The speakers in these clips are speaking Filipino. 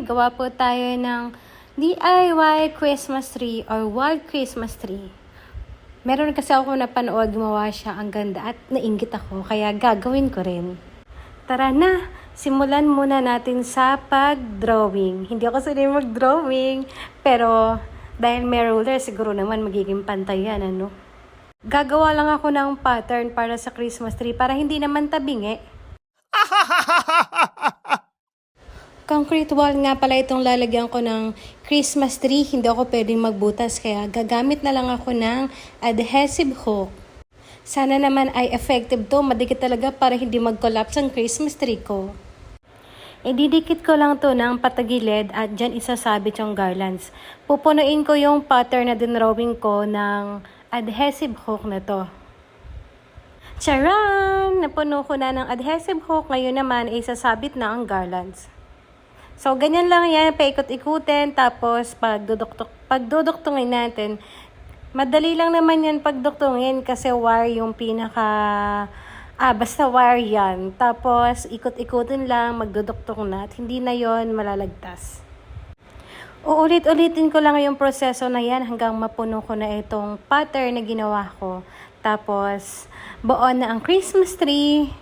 gawa po tayo ng DIY Christmas tree or wild Christmas tree. Meron kasi ako napanood, gumawa siya, ang ganda at nainggit ako, kaya gagawin ko rin. Tara na, simulan muna natin sa pag-drawing. Hindi ako sanay mag-drawing, pero dahil may ruler, siguro naman magiging pantay yan, ano? Gagawa lang ako ng pattern para sa Christmas tree para hindi naman tabingi. Concrete wall nga pala itong lalagyan ko ng Christmas tree. Hindi ako pwedeng magbutas kaya gagamit na lang ako ng adhesive hook. Sana naman ay effective to. Madikit talaga para hindi mag-collapse ang Christmas tree ko. Ididikit ko lang to ng patagilid at dyan isasabit yung garlands. Pupunuin ko yung pattern na dinrawing ko ng adhesive hook na to. Charan! Napuno ko na ng adhesive hook. Ngayon naman ay sasabit na ang garlands. So, ganyan lang yan, paikot-ikutin, tapos pagduduktungin natin, madali lang naman yan pagduktungin kasi wire yung basta wire yan. Tapos, ikot-ikutin lang, magduduktong na at hindi na yon malalagtas. Uulit-ulitin ko lang yung proseso na yan hanggang mapuno ko na itong pattern na ginawa ko. Tapos, buo na ang Christmas tree.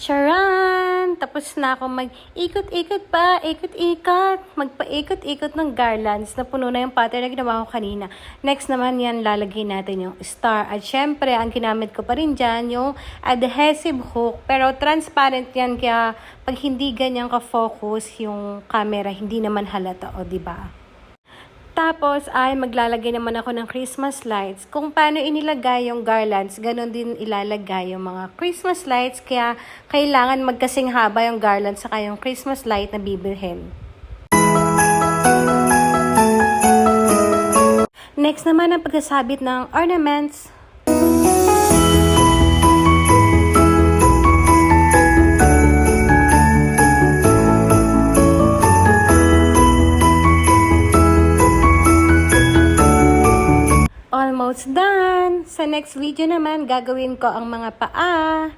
Charan! Tapos na ako mag-ikot-ikot pa, ikot-ikot. Magpa-ikot-ikot ng garlands na puno na yung pattern na ginawa ko kanina. Next naman yan, lalagay natin yung star. At syempre, ang ginamit ko pa rin dyan, yung adhesive hook. Pero transparent yan, kaya pag hindi ganyan ka-focus yung camera, hindi naman halata, o diba? Tapos ay maglalagay naman ako ng Christmas lights. Kung paano inilagay yung garlands, ganon din ilalagay yung mga Christmas lights. Kaya kailangan magkasing haba yung garlands saka yung Christmas light na bibilhin. Next naman ang pagkasabit ng ornaments. Almost done! Sa next video naman, gagawin ko ang mga paa,